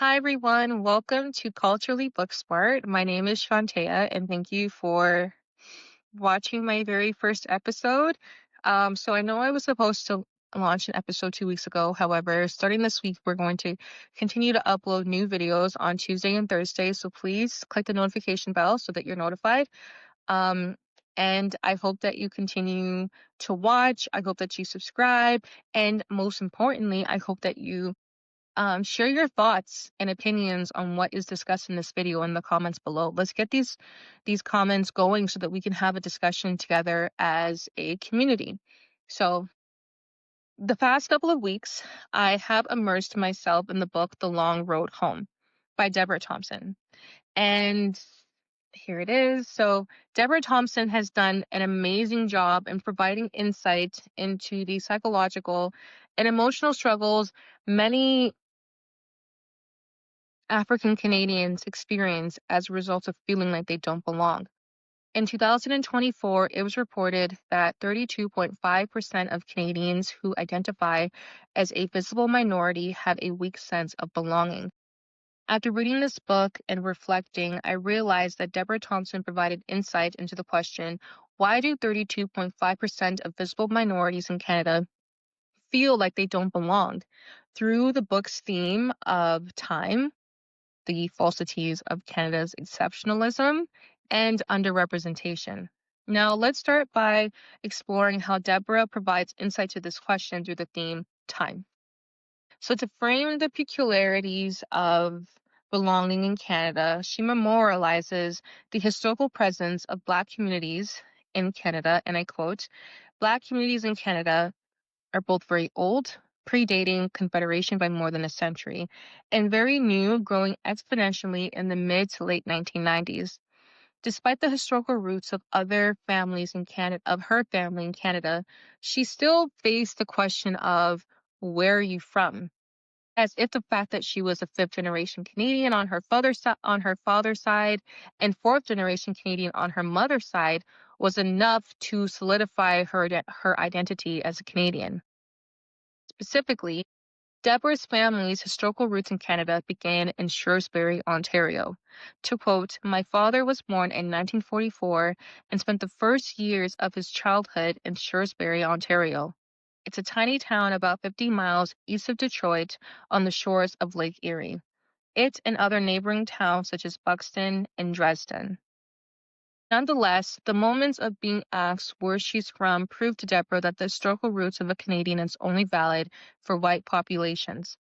Hi, everyone. Welcome to Culturally Booksmart. My name is Shauntea, and thank you for watching my very first episode. So I know I was supposed to launch an episode 2 weeks ago. However, starting this week, we're going to continue to upload new videos on Tuesday and Thursday. So please click the notification bell so that you're notified. Um, and I hope that you continue to watch. I hope that you subscribe. And most importantly, I hope that you share your thoughts and opinions on what is discussed in this video in the comments below. Let's get these comments going so that we can have a discussion together as a community. So the past couple of weeks, I have immersed myself in the book The Long Road Home by Deborah Thompson. And here it is. So Deborah Thompson has done an amazing job in providing insight into the psychological and emotional struggles many African Canadians experience as a result of feeling like they don't belong. In 2024, it was reported that 32.5% of Canadians who identify as a visible minority have a weak sense of belonging. After reading this book and reflecting, I realized that Deborah Thompson provided insight into the question, why do 32.5% of visible minorities in Canada feel like they don't belong? Through the book's theme of time, the falsities of Canada's exceptionalism and underrepresentation. Now, let's start by exploring how Deborah provides insight to this question through the theme time. So, to frame the peculiarities of belonging in Canada, she memorializes the historical presence of Black communities in Canada, and I quote, Black communities in Canada are both very old, predating Confederation by more than a century, and very new, growing exponentially in the mid to late 1990s. Despite the historical roots of other families in Canada, of her family in Canada, she still faced the question of where are you from? As if the fact that she was a fifth generation Canadian on her father's side and fourth generation Canadian on her mother's side was enough to solidify her identity as a Canadian. Specifically, Deborah's family's historical roots in Canada began in Shrewsbury, Ontario. To quote, my father was born in 1944 and spent the first years of his childhood in Shrewsbury, Ontario. It's a tiny town about 50 miles east of Detroit on the shores of Lake Erie. It and other neighboring towns such as Buxton and Dresden. Nonetheless, the moments of being asked where she's from proved to Deborah that the historical roots of a Canadian is only valid for white populations.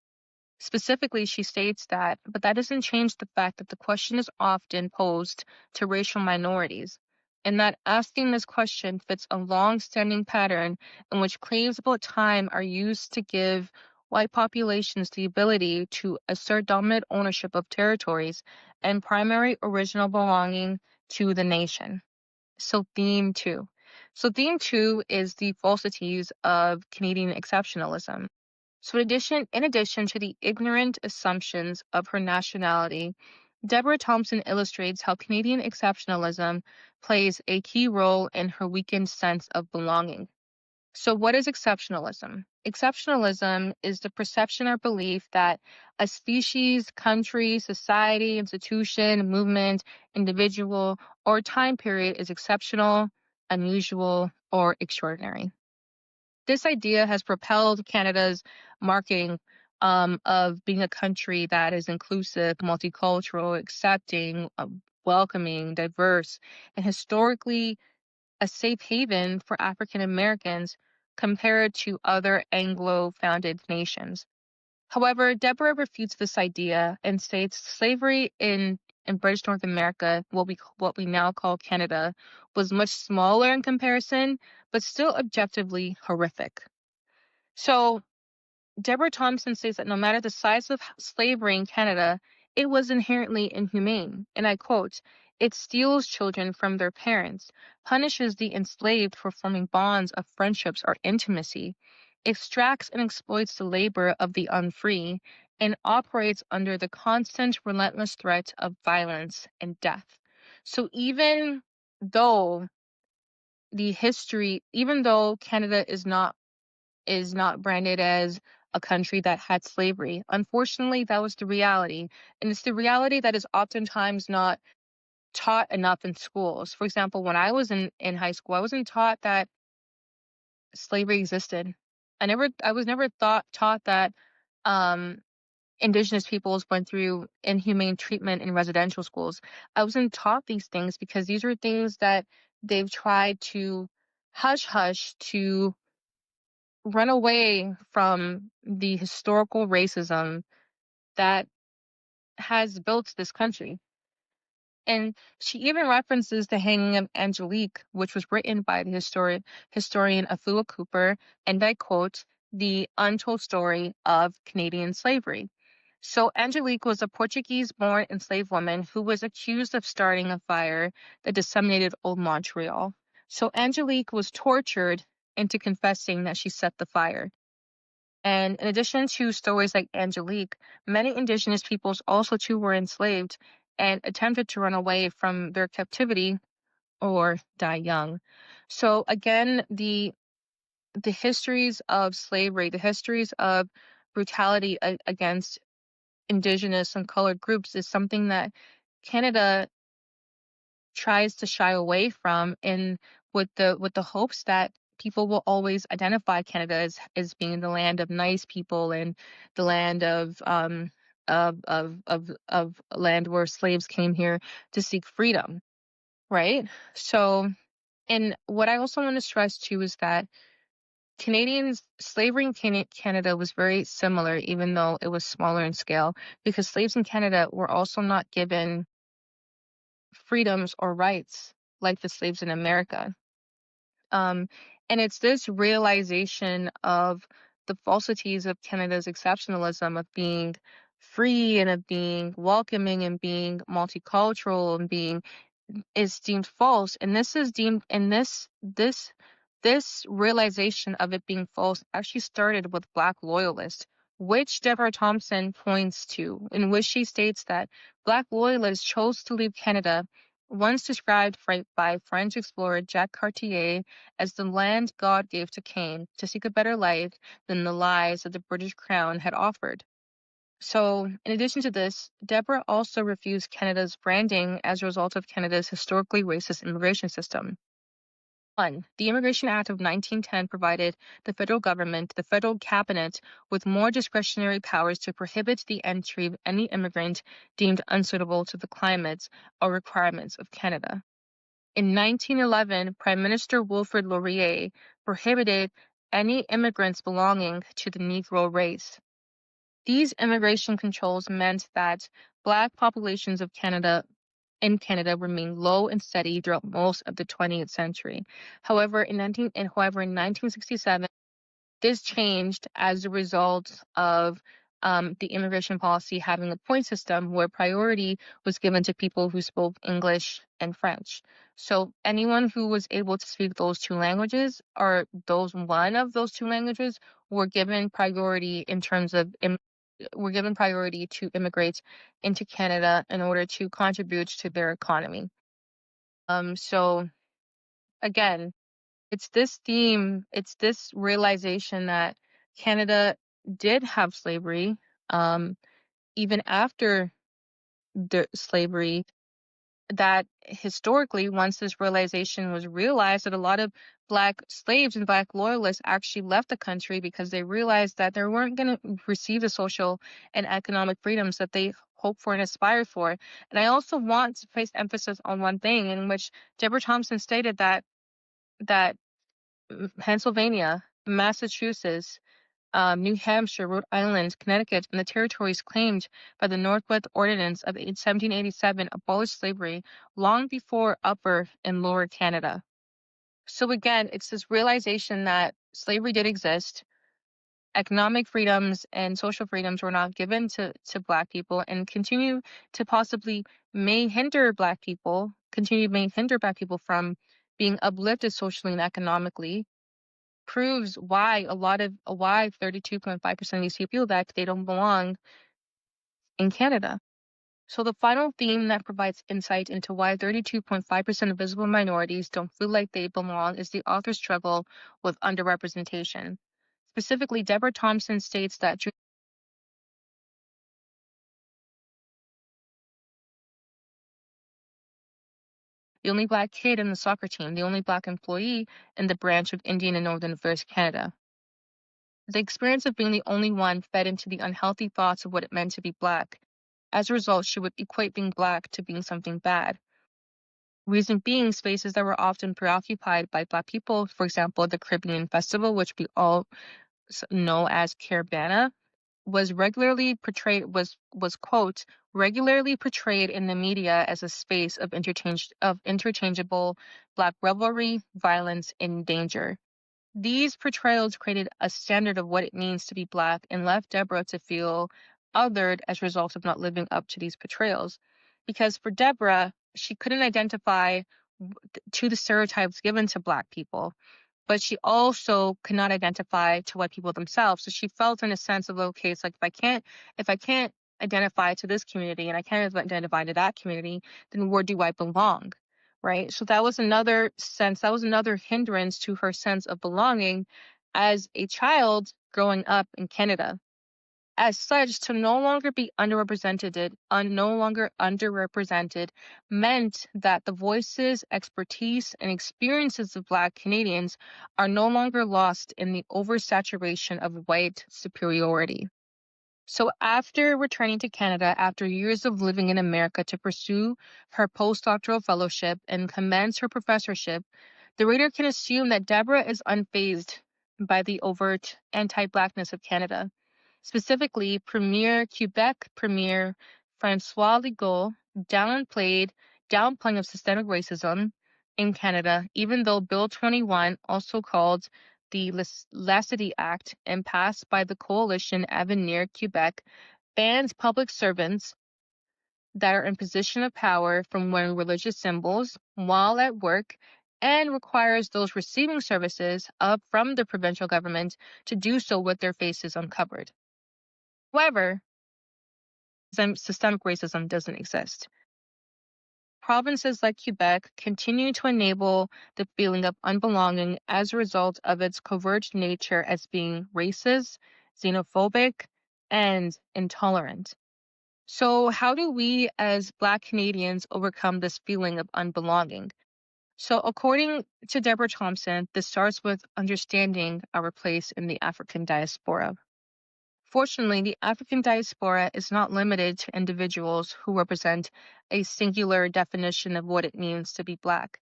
Specifically, she states that, but that doesn't change the fact that the question is often posed to racial minorities, and that asking this question fits a long-standing pattern in which claims about time are used to give white populations the ability to assert dominant ownership of territories and primary original belonging to the nation. So theme two. So theme two is the falsities of Canadian exceptionalism. So in addition to the ignorant assumptions of her nationality, Deborah Thompson illustrates how Canadian exceptionalism plays a key role in her weakened sense of belonging. So what is exceptionalism? Exceptionalism is the perception or belief that a species, country, society, institution, movement, individual, or time period is exceptional, unusual, or extraordinary. This idea has propelled Canada's marketing of being a country that is inclusive, multicultural, accepting, welcoming, diverse, and historically a safe haven for African Americans compared to other Anglo-founded nations. However, Deborah refutes this idea and states slavery in British North America, what we now call Canada, was much smaller in comparison, but still objectively horrific. So Deborah Thompson says that no matter the size of slavery in Canada, it was inherently inhumane. And I quote, it steals children from their parents, punishes the enslaved for forming bonds of friendships or intimacy, extracts and exploits the labor of the unfree, and operates under the constant, relentless threat of violence and death. So though even though Canada is not branded as a country that had slavery. Unfortunately, that was the reality. And it's the reality that is oftentimes not taught enough in schools. For example, when I was in high school, I wasn't taught that slavery existed. I was never taught that um indigenous peoples went through inhumane treatment in residential schools. I wasn't taught these things because these are things that they've tried to hush hush to run away from the historical racism that has built this country. And she even references the hanging of Angelique, which was written by the historian Afua Cooper, and I quote, the untold story of Canadian slavery. So Angelique was a Portuguese-born enslaved woman who was accused of starting a fire that disseminated old Montreal. So Angelique was tortured into confessing that she set the fire. And in addition to stories like Angelique, many indigenous peoples also too were enslaved and attempted to run away from their captivity or die young. So again, the histories of slavery, the histories of brutality against indigenous and colored groups is something that Canada tries to shy away from, and with the hopes that people will always identify Canada as being the land of nice people and the land of land where slaves came here to seek freedom, right? So, and what I also want to stress too is that Canadians slavery in Canada was very similar, even though it was smaller in scale, because slaves in Canada were also not given freedoms or rights like the slaves in America. Um, and it's this realization of the falsities of Canada's exceptionalism of being free and of being welcoming and being multicultural and being is deemed false, and this is deemed and this realization of it being false actually started with Black loyalists, which Deborah Thompson points to, in which she states that Black loyalists chose to leave Canada, once described by French explorer Jacques Cartier as the land God gave to Cain to seek a better life than the lies that the British Crown had offered. So, in addition to this, Deborah also refused Canada's branding as a result of Canada's historically racist immigration system. 1. The Immigration Act of 1910 provided the federal government, the federal cabinet, with more discretionary powers to prohibit the entry of any immigrant deemed unsuitable to the climates or requirements of Canada. In 1911, Prime Minister Wilfrid Laurier prohibited any immigrants belonging to the Negro race. These immigration controls meant that Black populations of Canada in Canada remained low and steady throughout most of the 20th century. However, in 1967, this changed as a result of the immigration policy having a point system where priority was given to people who spoke English and French. So anyone who was able to speak those two languages or those one of those two languages were given priority in terms of were given priority to immigrate into Canada in order to contribute to their economy. So again, it's this theme, it's this realization that Canada did have slavery, even after the slavery, that historically, once this realization was realized, that a lot of Black slaves and Black loyalists actually left the country because they realized that they weren't going to receive the social and economic freedoms that they hoped for and aspired for. And I also want to place emphasis on one thing in which Deborah Thompson stated that Pennsylvania, Massachusetts, New Hampshire, Rhode Island, Connecticut, and the territories claimed by the Northwest Ordinance of 1787 abolished slavery long before Upper and Lower Canada. So again, it's this realization that slavery did exist, economic freedoms and social freedoms were not given to Black people, and may hinder Black people from being uplifted socially and economically, proves why 32.5% of these people feel that they don't belong in Canada. So the final theme that provides insight into why 32.5% of visible minorities don't feel like they belong is the author's struggle with underrepresentation. Specifically, Deborah Thompson states that the only black kid in the soccer team, the only black employee in the branch of Indian and Northern Affairs Canada. The experience of being the only one fed into the unhealthy thoughts of what it meant to be black. As a result, she would equate being black to being something bad. Reason being, spaces that were often preoccupied by black people, for example, the Caribbean Festival, which we all know as Caravana, was quote regularly portrayed in the media as a space of interchangeable black revelry, violence, and danger. These portrayals created a standard of what it means to be black and left Deborah to feel othered as a result of not living up to these portrayals. Because for Deborah, she couldn't identify to the stereotypes given to black people, but she also could not identify to white people themselves. So she felt in a sense of, okay, it's like if I can't identify to this community and I can't identify to that community, then where do I belong? Right. So that was another hindrance to her sense of belonging as a child growing up in Canada. As such, to no longer be no longer underrepresented, meant that the voices, expertise, and experiences of Black Canadians are no longer lost in the oversaturation of white superiority. So after returning to Canada, after years of living in America to pursue her postdoctoral fellowship and commence her professorship, the reader can assume that Deborah is unfazed by the overt anti-Blackness of Canada. Specifically, Quebec Premier François Legault downplaying of systemic racism in Canada, even though Bill 21, also called the Laicity Act and passed by the Coalition Avenir Quebec, bans public servants that are in position of power from wearing religious symbols while at work and requires those receiving services from the provincial government to do so with their faces uncovered. However, systemic racism doesn't exist. Provinces like Quebec continue to enable the feeling of unbelonging as a result of its covert nature as being racist, xenophobic, and intolerant. So, how do we as Black Canadians overcome this feeling of unbelonging? So, according to Deborah Thompson, this starts with understanding our place in the African diaspora. Fortunately, the African diaspora is not limited to individuals who represent a singular definition of what it means to be Black.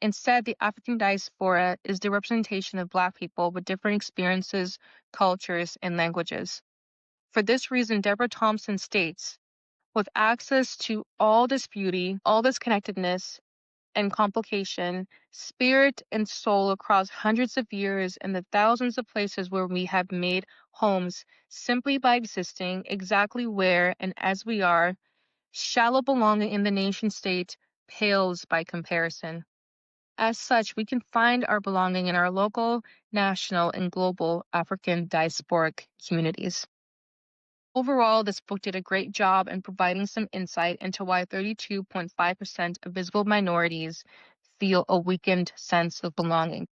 Instead, the African diaspora is the representation of Black people with different experiences, cultures, and languages. For this reason, Deborah Thompson states, with access to all this beauty, all this connectedness, and complication, spirit and soul across hundreds of years and the thousands of places where we have made homes simply by existing exactly where and as we are, shallow belonging in the nation state pales by comparison. As such, we can find our belonging in our local, national, and global African diasporic communities. Overall, this book did a great job in providing some insight into why 32.5% of visible minorities feel a weakened sense of belonging.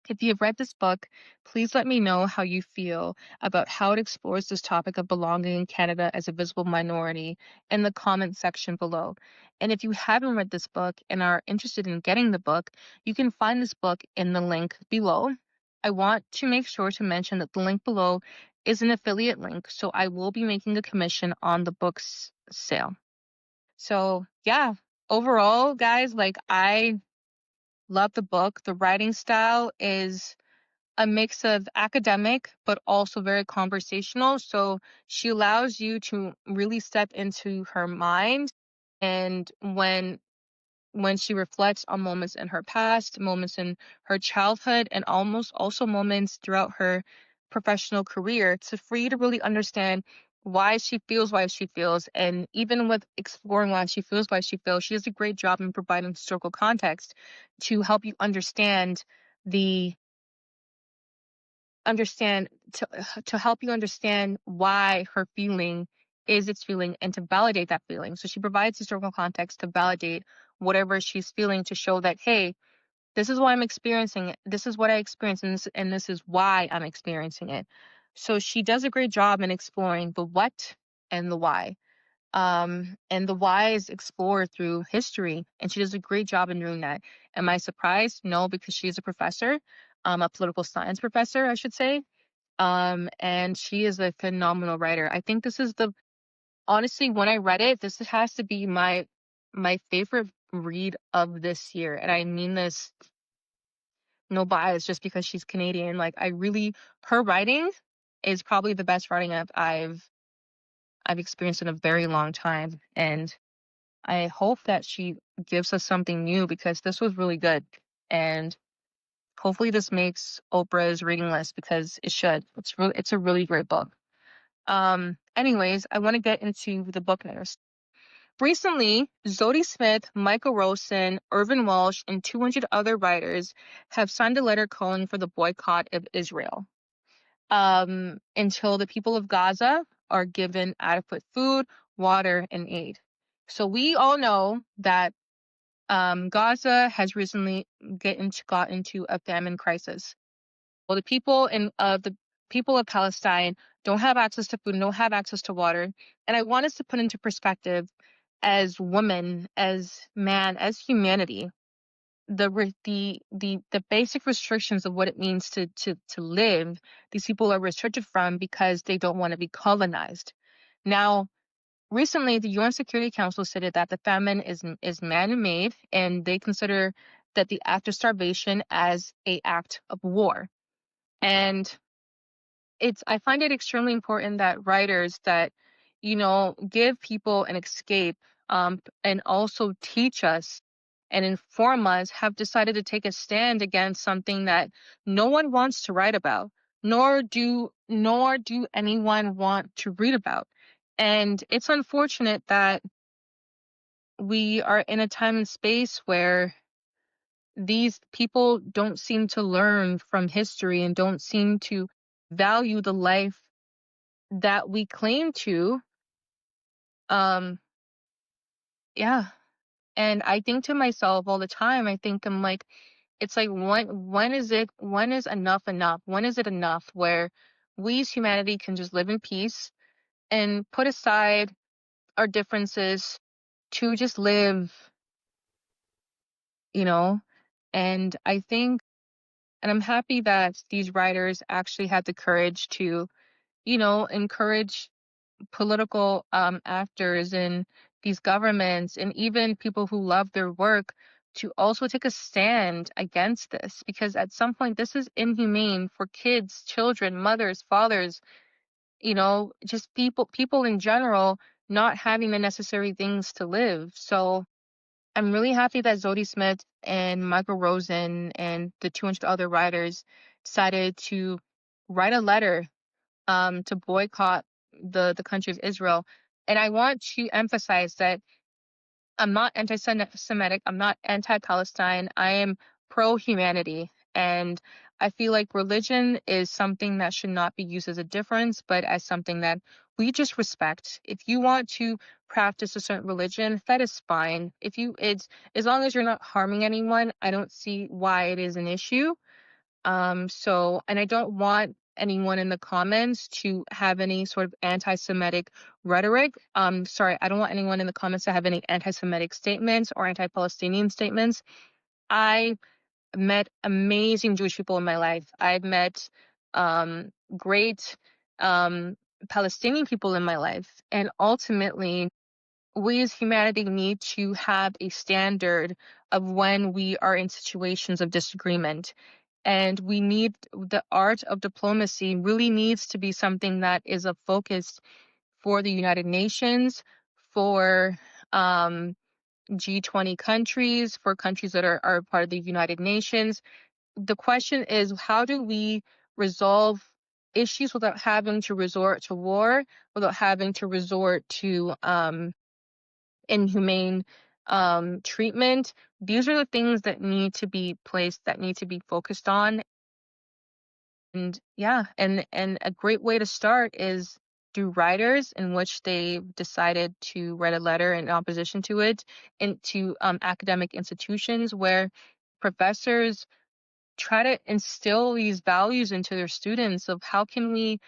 If you have read this book, please let me know how you feel about how it explores this topic of belonging in Canada as a visible minority in the comment section below. And if you haven't read this book and are interested in getting the book, you can find this book in the link below. I want to make sure to mention that the link below is an affiliate link, so I will be making a commission on the book's sale. So yeah, overall, guys, I love the book. The writing style is a mix of academic but also very conversational. So she allows you to really step into her mind, and when she reflects on moments in her past, moments in her childhood, and almost also moments throughout her professional career, for you to really understand why she feels. And even with exploring why she feels, she does a great job in providing historical context to help you the understand to help you understand why her feeling is its feeling and to validate that feeling. So she provides historical context to validate whatever she's feeling, to show that, hey, This is why I'm experiencing it. This is what I experienced, and this is why I'm experiencing it. So she does a great job in exploring the what and the why. And the why is explored through history, and she does a great job in doing that. Am I surprised? No, because she's a professor, a political science professor, I should say. And she is a phenomenal writer. I think this is the honestly, when I read it, this has to be my favorite read of this year. And I mean this no bias just because she's Canadian. Like I really her writing is probably the best writing I've experienced in a very long time. And I hope that she gives us something new because this was really good. And hopefully this makes Oprah's reading list because it should. It's a really great book. Anyways, I want to get into the book news. Recently, Zodi Smith, Michael Rosen, Irvin Welsh, and 200 other writers have signed a letter calling for the boycott of Israel until the people of Gaza are given adequate food, water, and aid. So we all know that Gaza has recently got into a famine crisis. Well, the people of Palestine don't have access to food, don't have access to water, and I want us to put into perspective, as women, as man, as humanity, the basic restrictions of what it means to live. These people are restricted from because they don't want to be colonized. Now, recently, the UN Security Council stated that the famine is man-made, and they consider that the act of starvation as a act of war. And I find it extremely important that writers that, give people an escape, and also teach us and inform us have decided to take a stand against something that no one wants to write about, nor do anyone want to read about. And it's unfortunate that we are in a time and space where these people don't seem to learn from history and don't seem to value the life that we claim to. Um, yeah. And I think to myself all the time, I'm like, it's like when is enough enough? When is it enough where we as humanity can just live in peace and put aside our differences to just live, you know? And I'm happy that these writers actually had the courage to, encourage political actors and these governments and even people who love their work to also take a stand against this, because at some point this is inhumane for kids, children, mothers, fathers, just people in general not having the necessary things to live. So I'm really happy that Zodi Smith and Michael Rosen and the 200 other writers decided to write a letter to boycott the country of Israel. And I want to emphasize that I'm not anti-Semitic. I'm not anti-Palestine. I am pro-humanity. And I feel like religion is something that should not be used as a difference, but as something that we just respect. If you want to practice a certain religion, that is fine. It's as long as you're not harming anyone, I don't see why it is an issue. And I don't want anyone in the comments to have any sort of anti-Semitic rhetoric. Sorry, I don't want anyone in the comments to have any anti-Semitic statements or anti-Palestinian statements. I met amazing Jewish people in my life. I've met great Palestinian people in my life. And ultimately, we as humanity need to have a standard of when we are in situations of disagreement. And we need the art of diplomacy really needs to be something that is a focus for the United Nations, for G20 countries, for countries that are part of the United Nations. The question is, how do we resolve issues without having to resort to war, without having to resort to inhumane treatment? These are the things that need to be placed, that need to be focused on. And yeah, and a great way to start is through writers in which they decided to write a letter in opposition to it, into academic institutions where professors try to instill these values into their students of how can we,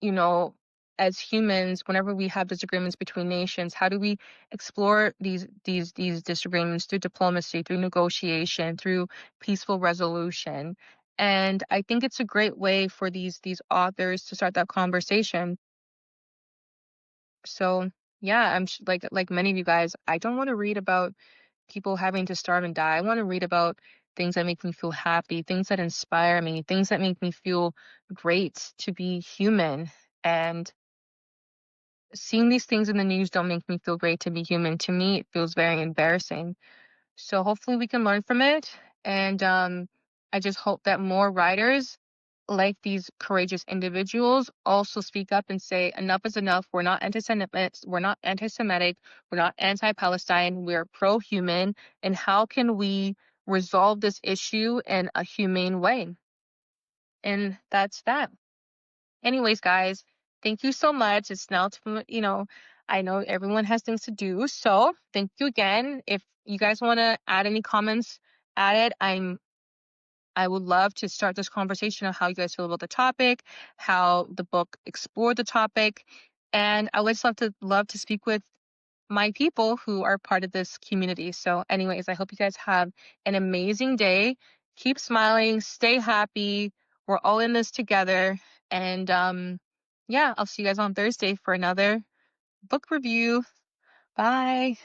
you know, as humans, whenever we have disagreements between nations, how do we explore these disagreements through diplomacy, through negotiation, through peaceful resolution. And I think it's a great way for these authors to start that conversation. So yeah, like many of you guys, I don't want to read about people having to starve and die. I want to read about things that make me feel happy, things that inspire me, things that make me feel great to be human. And seeing these things in the news don't make me feel great to be human. To me, it feels very embarrassing. So hopefully we can learn from it. And I just hope that more writers like these courageous individuals also speak up and say enough is enough. We're not anti-Semitic. We're not anti-Semitic. We're not anti-Palestine. We're pro-human. And how can we resolve this issue in a humane way? And that's that. Anyways, guys, thank you so much. It's now, I know everyone has things to do. So thank you again. If you guys want to add any comments, add it. I would love to start this conversation on how you guys feel about the topic, how the book explored the topic, and I would just love to speak with my people who are part of this community. So, anyways, I hope you guys have an amazing day. Keep smiling, stay happy. We're all in this together, and yeah, I'll see you guys on Thursday for another book review. Bye.